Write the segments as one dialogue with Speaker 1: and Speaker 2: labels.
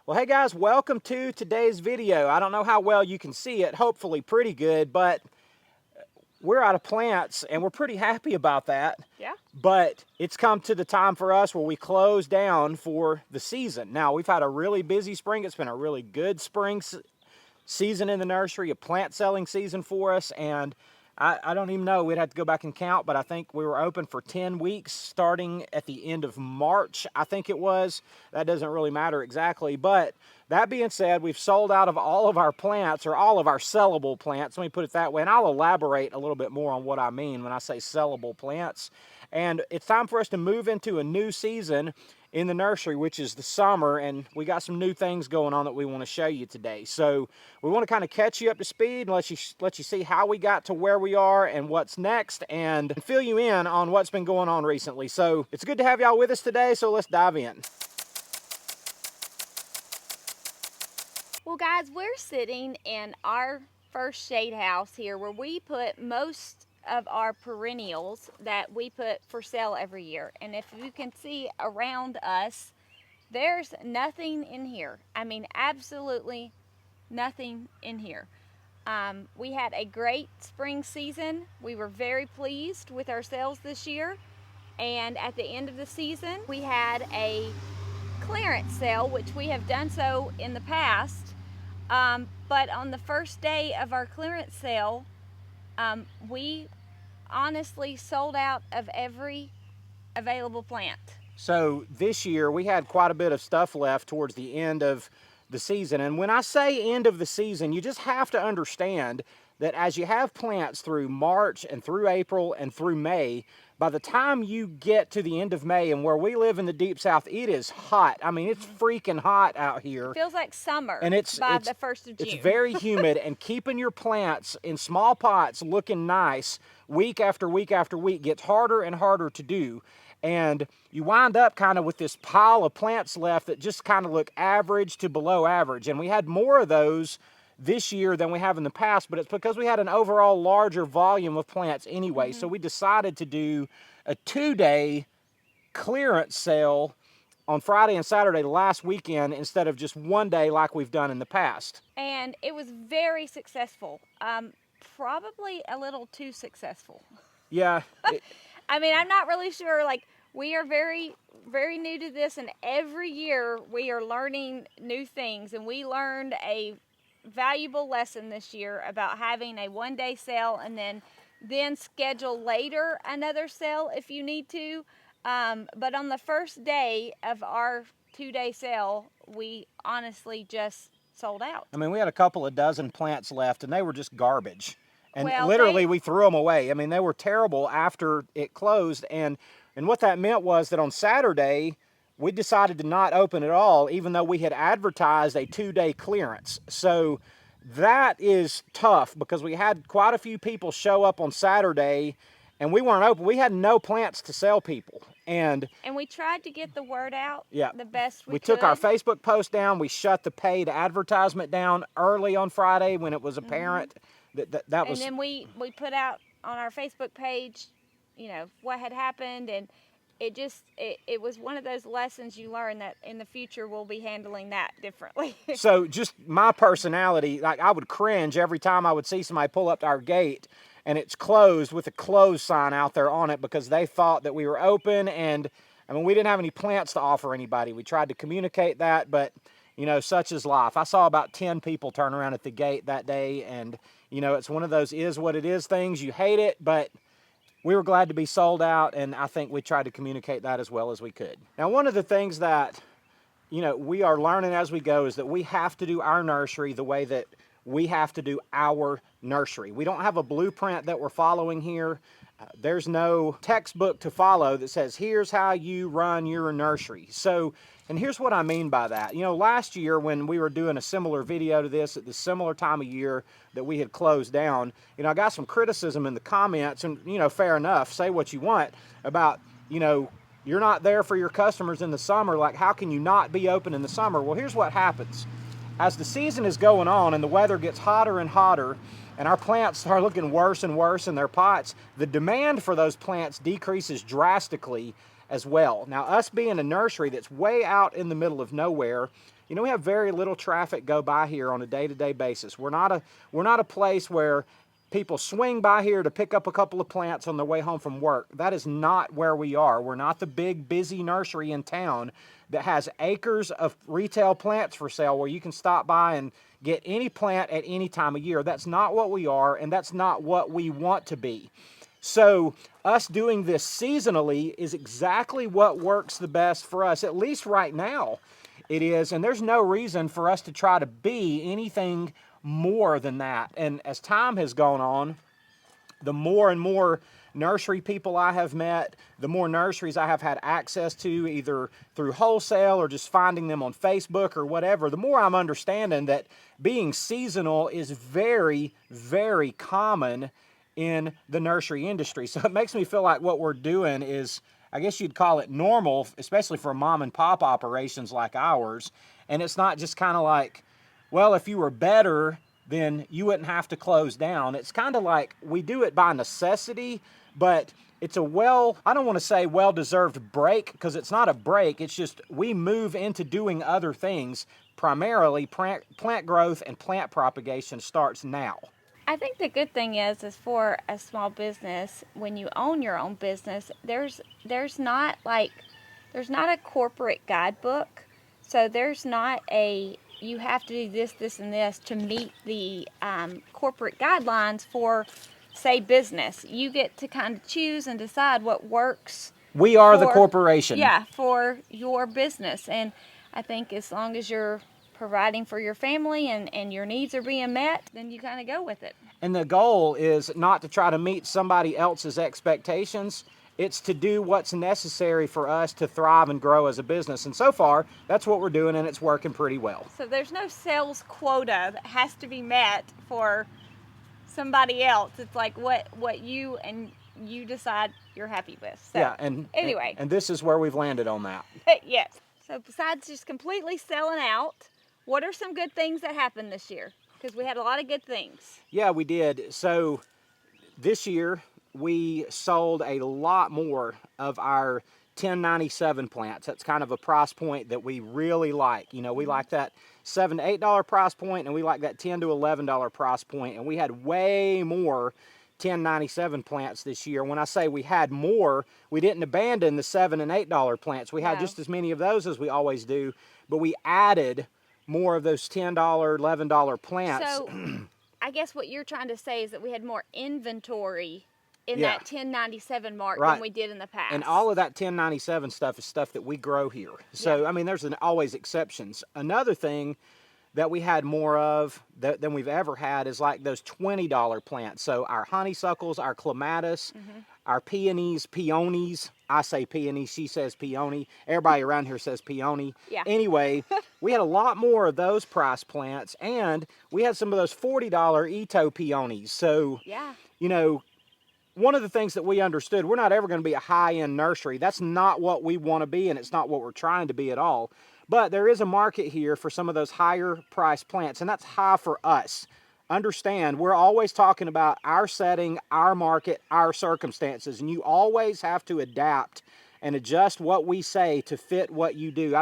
Speaker 1: Well, hey guys, welcome to today's video. I don't know how well you can see it, hopefully pretty good, but we're out of plants and we're pretty happy about that.
Speaker 2: Yeah.
Speaker 1: But it's come to the time for us where we close down for the season. Now, we've had a really busy spring. It's been a really good spring season in the nursery, a plant selling season for us, and I don't even know, we'd have to go back and count, but I think we were open for 10 weeks starting at the end of March, I think it was. That doesn't really matter exactly, but that being said, we've sold out of all of our plants, or all of our sellable plants, let me put it that way, and I'll elaborate a little bit more on what I mean when I say sellable plants. And it's time for us to move into a new season in the nursery, which is the summer, and we got some new things going on that we want to show you today. So we want to kind of catch you up to speed and let you see how we got to where we are and what's next, and fill you in on what's been going on recently. So it's good to have y'all with us today, so let's dive in.
Speaker 2: Well, guys, we're sitting in our first shade house here where we put most of our perennials that we put for sale every year. And if you can see around us, there's nothing in here. I mean, absolutely nothing in here. We had a great spring season. We were very pleased with our sales this year. And at the end of the season, we had a clearance sale, which we have done so in the past. But on the first day of our clearance sale, we honestly sold out of every available plant.
Speaker 1: So this year we had quite a bit of stuff left towards the end of the season. And when I say end of the season, you just have to understand that as you have plants through March and through April and through May, by the time you get to the end of May, and where we live in the deep south, it is hot. I mean, it's freaking hot out here.
Speaker 2: It feels like summer,
Speaker 1: and it's
Speaker 2: the 1st of June.
Speaker 1: It's very humid, and keeping your plants in small pots looking nice week after week after week gets harder and harder to do. And you wind up kind of with this pile of plants left that just kind of look average to below average. And we had more of those this year than we have in the past, but it's because we had an overall larger volume of plants anyway. So we decided to do a 2-day clearance sale on Friday and Saturday last weekend instead of just 1 day like we've done in the past.
Speaker 2: And it was very successful. Probably a little too successful.
Speaker 1: Yeah.
Speaker 2: I mean, I'm not really sure. Like, we are very, very new to this, and every year we are learning new things, and we learned a valuable lesson this year about having a 1-day sale and then schedule later another sale if you need to. But on the first day of our 2-day sale, we honestly just sold out.
Speaker 1: I mean, we had a couple of dozen plants left, and they were just garbage. And
Speaker 2: well,
Speaker 1: literally, we threw them away. I mean, they were terrible after it closed. And what that meant was that on Saturday, we decided to not open at all, even though we had advertised a 2-day clearance. So that is tough because we had quite a few people show up on Saturday, and we weren't open. We had no plants to sell people. And
Speaker 2: we tried to get the word out the best we could.
Speaker 1: We took our Facebook post down. We shut the paid advertisement down early on Friday when it was apparent that was.
Speaker 2: And then we put out on our Facebook page, you know, what had happened, and it was one of those lessons you learn that in the future we'll be handling that differently.
Speaker 1: So just my personality, like, I would cringe every time I would see somebody pull up to our gate and it's closed with a closed sign out there on it because they thought that we were open. And I mean, we didn't have any plants to offer anybody. We tried to communicate that, but you know, such is life. I saw about 10 people turn around at the gate that day, and you know, it's one of those is what it is things. You hate it, but we were glad to be sold out, and I think we tried to communicate that as well as we could. Now, one of the things that, you know, we are learning as we go is that we have to do our nursery the way that we have to do our nursery. We don't have a blueprint that we're following here. There's no textbook to follow that says, here's how you run your nursery. So, and here's what I mean by that. You know, last year when we were doing a similar video to this at the similar time of year that we had closed down, you know, I got some criticism in the comments, and, you know, fair enough, say what you want about, you know, you're not there for your customers in the summer. Like, how can you not be open in the summer? Well, here's what happens. As the season is going on and the weather gets hotter and hotter, and our plants start looking worse and worse in their pots, the demand for those plants decreases drastically as well. Now, us being a nursery that's way out in the middle of nowhere, You know, we have very little traffic go by here on a day-to-day basis. We're not a place where people swing by here to pick up a couple of plants on their way home from work. That is not where we are. We're not the big, busy nursery in town that has acres of retail plants for sale where you can stop by and get any plant at any time of year. That's not what we are, and that's not what we want to be. So us doing this seasonally is exactly what works the best for us, at least right now it is, and there's no reason for us to try to be anything more than that. And as time has gone on, the more and more nursery people I have met, the more nurseries I have had access to, either through wholesale or just finding them on Facebook or whatever, the more I'm understanding that being seasonal is very, very common in the nursery industry. So it makes me feel like what we're doing is, I guess you'd call it normal, especially for mom and pop operations like ours. And it's not just kind of like, well, if you were better, then you wouldn't have to close down. It's kind of like we do it by necessity, but it's a I don't want to say well-deserved break, because it's not a break. It's just we move into doing other things. Primarily, plant growth and plant propagation starts now.
Speaker 2: I think the good thing is for a small business, when you own your own business, there's not a corporate guidebook. So there's not you have to do this, this, and this to meet the corporate guidelines for, say, business. You get to kind of choose and decide what works.
Speaker 1: We are the corporation.
Speaker 2: Yeah, for your business. And I think as long as you're providing for your family and your needs are being met, then you kind of go with it.
Speaker 1: And the goal is not to try to meet somebody else's expectations. It's to do what's necessary for us to thrive and grow as a business. And so far, that's what we're doing, and it's working pretty well.
Speaker 2: So there's no sales quota that has to be met for somebody else. It's like what you decide you're happy with. So,
Speaker 1: yeah, and
Speaker 2: anyway.
Speaker 1: And this is where we've landed on that.
Speaker 2: Yes. So besides just completely selling out, what are some good things that happened this year? Because we had a lot of good things.
Speaker 1: Yeah, we did. So this year, we sold a lot more of our 1097 plants. That's kind of a price point that we really like. You know, we like that $7 to $8 price point, and we like that $10 to $11 price point. And we had way more 1097 plants this year. When I say we had more, we didn't abandon the $7 and $8 plants. We had just as many of those as we always do, but we added more of those $10, $11 plants.
Speaker 2: So I guess what you're trying to say is that we had more inventory in that 1097 mark than we did in the past.
Speaker 1: And all of that 1097 stuff is stuff that we grow here. So, I mean, there's always exceptions. Another thing that we had more of than we've ever had is like those $20 plants. So our honeysuckles, our clematis, our peonies. I say peony, she says peony. Everybody around here says peony.
Speaker 2: Yeah.
Speaker 1: Anyway, we had a lot more of those price plants, and we had some of those $40 Ito peonies. So, you know, one of the things that we understood, we're not ever going to be a high-end nursery. That's not what we want to be, and it's not what we're trying to be at all. But there is a market here for some of those higher price plants, and that's high for us. Understand, we're always talking about our setting, our market, our circumstances, and you always have to adapt and adjust what we say to fit what you do.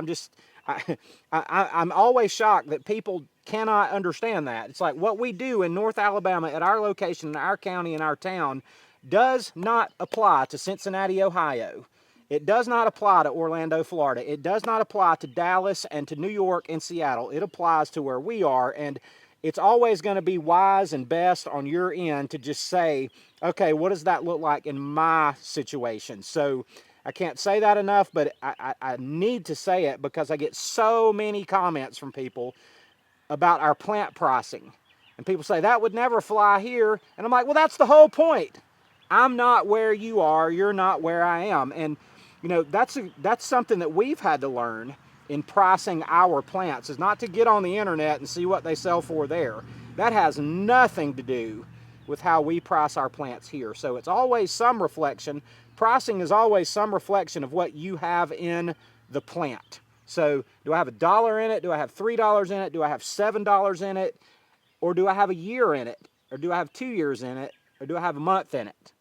Speaker 1: I'm always shocked that people cannot understand that. It's like what we do in North Alabama at our location, in our county, in our town, does not apply to Cincinnati, Ohio. It does not apply to Orlando, Florida. It does not apply to Dallas and to New York and Seattle. It applies to where we are, and it's always going to be wise and best on your end to just say, okay, what does that look like in my situation? So I can't say that enough, but I need to say it because I get so many comments from people about our plant pricing. And people say, that would never fly here. And I'm like, well, that's the whole point. I'm not where you are. You're not where I am. And you know, that's something that we've had to learn in pricing our plants, is not to get on the internet and see what they sell for there. That has nothing to do with how we price our plants here. So it's always some reflection. Pricing is always some reflection of what you have in the plant. So do I have $1 in it? Do I have $3 in it? Do I have $7 in it? Or do I have a year in it? Or do I have 2 years in it? Or do I have a month in it?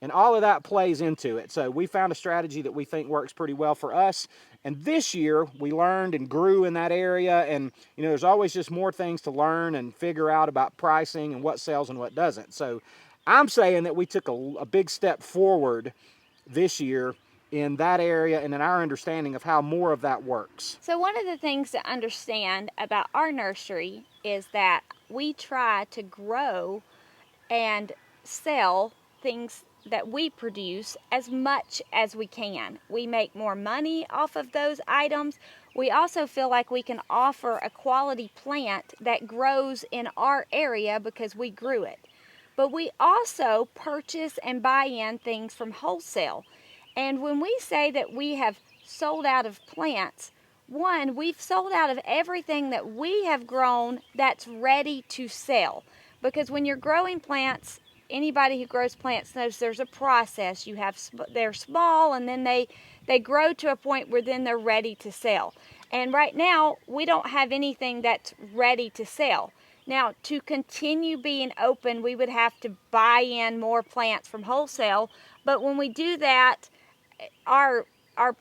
Speaker 1: And all of that plays into it. So we found a strategy that we think works pretty well for us. And this year we learned and grew in that area. And there's always just more things to learn and figure out about pricing and what sells and what doesn't. So I'm saying that we took a big step forward this year in that area and in our understanding of how more of that works.
Speaker 2: So one of the things to understand about our nursery is that we try to grow and sell things that we produce as much as we can. We make more money off of those items. We also feel like we can offer a quality plant that grows in our area because we grew it. But we also purchase and buy in things from wholesale. And when we say that we have sold out of plants, one, we've sold out of everything that we have grown that's ready to sell. Because when you're growing plants, anybody who grows plants knows there's a process. They're small, and then they grow to a point where then they're ready to sell. And right now, we don't have anything that's ready to sell. Now, to continue being open, we would have to buy in more plants from wholesale. But when we do that, our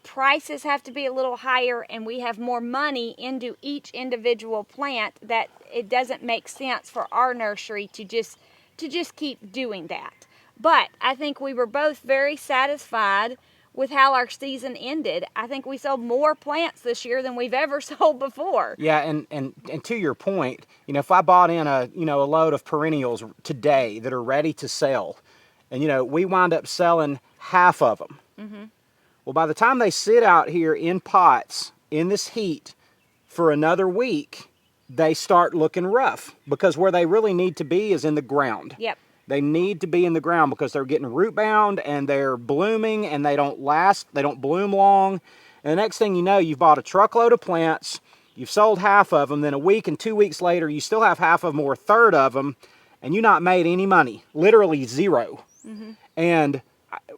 Speaker 2: prices have to be a little higher, and we have more money into each individual plant, that it doesn't make sense for our nursery to just keep doing that. But I think we were both very satisfied with how our season ended. I think we sold more plants this year than we've ever sold before.
Speaker 1: Yeah, and to your point, if I bought in a load of perennials today that are ready to sell, and we wind up selling half of them. Mm-hmm. Well, by the time they sit out here in pots in this heat for another week, they start looking rough, because where they really need to be is in the ground.
Speaker 2: Yep.
Speaker 1: They need to be in the ground because they're getting root bound and they're blooming, and they don't bloom long. And the next thing you know, you've bought a truckload of plants, you've sold half of them, then a week and 2 weeks later, you still have half of them or a third of them, and you not made any money, literally zero. Mm-hmm. And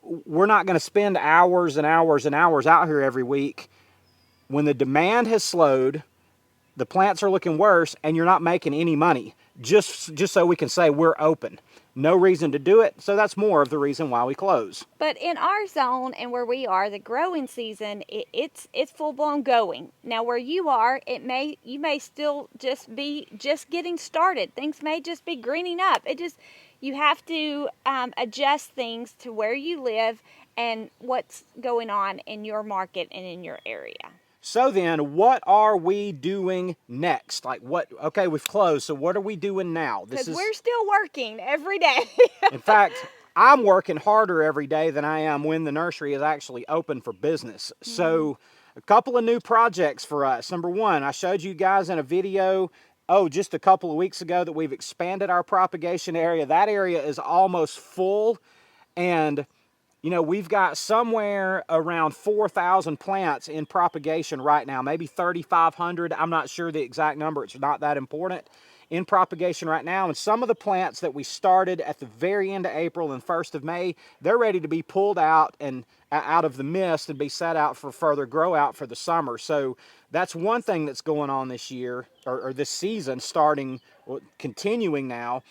Speaker 1: we're not going to spend hours and hours and hours out here every week when the demand has slowed, the plants are looking worse, and you're not making any money, just so we can say we're open. No reason to do it, so that's more of the reason why we close.
Speaker 2: But in our zone and where we are, the growing season, it's full blown going. Now where you are, you may still just be getting started. Things may just be greening up. You have to adjust things to where you live and what's going on in your market and in your area.
Speaker 1: So then, what are we doing next? Okay, we've closed, so what are we doing now?
Speaker 2: Because we're still working every day.
Speaker 1: In fact, I'm working harder every day than I am when the nursery is actually open for business. Mm-hmm. So a couple of new projects for us. Number one, I showed you guys in a video, just a couple of weeks ago, that we've expanded our propagation area. That area is almost full, and we've got somewhere around 4,000 plants in propagation right now, maybe 3,500. I'm not sure the exact number. It's not that important. In propagation right now. And some of the plants that we started at the very end of April and 1st of May, they're ready to be pulled out and out of the mist and be set out for further grow out for the summer. So that's one thing that's going on this year, or this season, continuing now.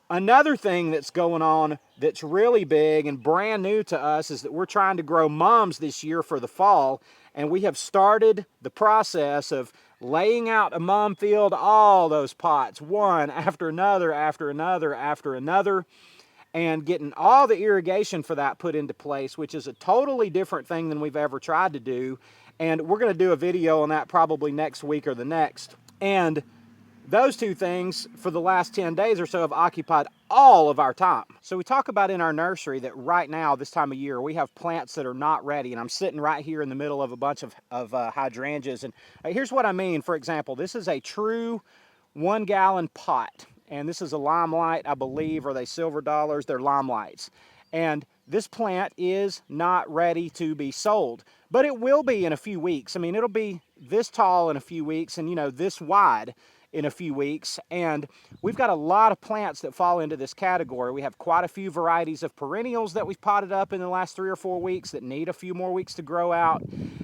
Speaker 1: Another thing that's going on that's really big and brand new to us is that we're trying to grow mums this year for the fall, and we have started the process of laying out a mum field, all those pots, one after another, after another, after another, and getting all the irrigation for that put into place, which is a totally different thing than we've ever tried to do. And we're going to do a video on that probably next week or the next. And those two things for the last 10 days or so have occupied all of our time. So we talk about in our nursery that right now, this time of year, we have plants that are not ready. And I'm sitting right here in the middle of a bunch of hydrangeas. And here's what I mean. For example, this is a true 1 gallon pot. And this is a limelight, I believe. Are they silver dollars? They're limelights. And this plant is not ready to be sold. But it will be in a few weeks. I mean, it'll be this tall in a few weeks and, this wide. in a few weeks, and we've got a lot of plants that fall into this category. We have quite a few varieties of perennials that we've potted up in the last 3 or 4 weeks that need a few more weeks to grow out,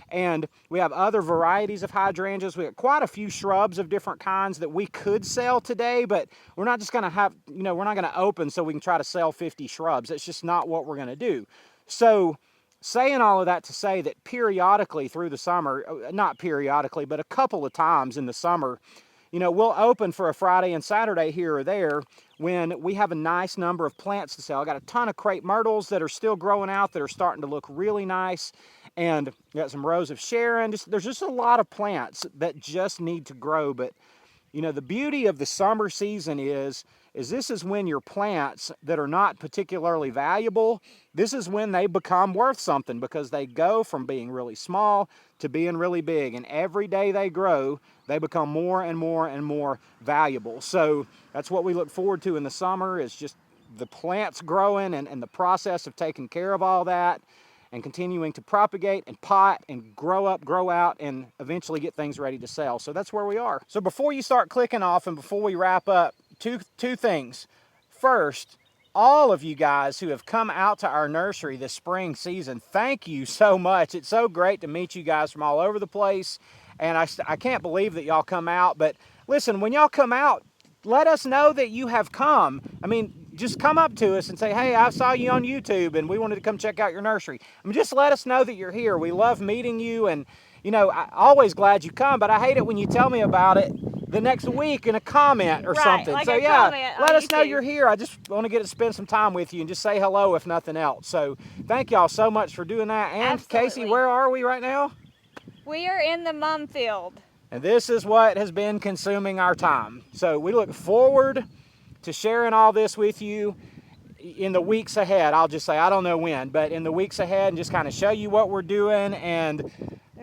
Speaker 1: and we have other varieties of hydrangeas. We have quite a few shrubs of different kinds that we could sell today, but we're not just going to have, we're not going to open so we can try to sell 50 shrubs. It's just not what we're going to do. So saying all of that to say that periodically through the summer, not periodically, but a couple of times in the summer, we'll open for a Friday and Saturday here or there when we have a nice number of plants to sell. I got a ton of crepe myrtles that are still growing out that are starting to look really nice. And we got some rows of Sharon. There's just a lot of plants that just need to grow. But the beauty of the summer season is this is when your plants that are not particularly valuable, this is when they become worth something, because they go from being really small to being really big. And every day they grow, they become more and more and more valuable. So that's what we look forward to in the summer, is just the plants growing and the process of taking care of all that and continuing to propagate and pot and grow up, grow out, and eventually get things ready to sell. So that's where we are. So before you start clicking off and before we wrap up, two things. First, all of you guys who have come out to our nursery this spring season, thank you so much. It's so great to meet you guys from all over the place. And I can't believe that y'all come out. But listen, when y'all come out, let us know that you have come. I mean, just come up to us and say, hey, I saw you on YouTube and we wanted to come check out your nursery. I mean, just let us know that you're here. We love meeting you, and I'm always glad you come, but I hate it when you tell me about it the next week in a comment or something.
Speaker 2: Like
Speaker 1: so
Speaker 2: yeah,
Speaker 1: let us know you're here. I just want to get to spend some time with you and just say hello if nothing else. So thank y'all so much for doing that. And
Speaker 2: absolutely.
Speaker 1: Casey, where are we right now?
Speaker 2: We are in the mum field.
Speaker 1: And this is what has been consuming our time. So we look forward to sharing all this with you in the weeks ahead. I'll just say, I don't know when, but in the weeks ahead, and just kind of show you what we're doing. And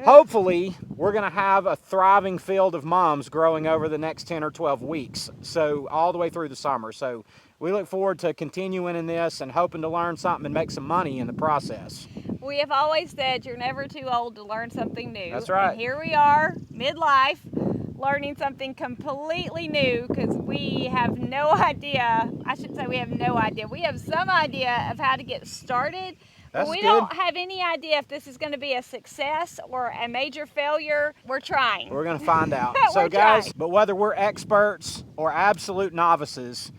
Speaker 1: hopefully we're going to have a thriving field of mums growing over the next 10 or 12 weeks. So all the way through the summer. So we look forward to continuing in this and hoping to learn something and make some money in the process.
Speaker 2: We have always said you're never too old to learn something new.
Speaker 1: That's right.
Speaker 2: And here we are, midlife, learning something completely new, because we have no idea. I shouldn't say we have no idea. We have some idea of how to get started.
Speaker 1: That's
Speaker 2: but we
Speaker 1: good.
Speaker 2: don't have any idea if this is going to be a success or a major failure. We're trying.
Speaker 1: We're going to find out. So
Speaker 2: We're
Speaker 1: guys,
Speaker 2: trying.
Speaker 1: but whether we're experts or absolute novices,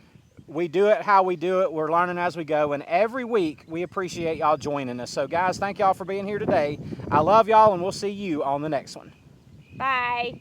Speaker 1: we do it how we do it. We're learning as we go. And every week, we appreciate y'all joining us. So guys, thank y'all for being here today. I love y'all, and we'll see you on the next one.
Speaker 2: Bye.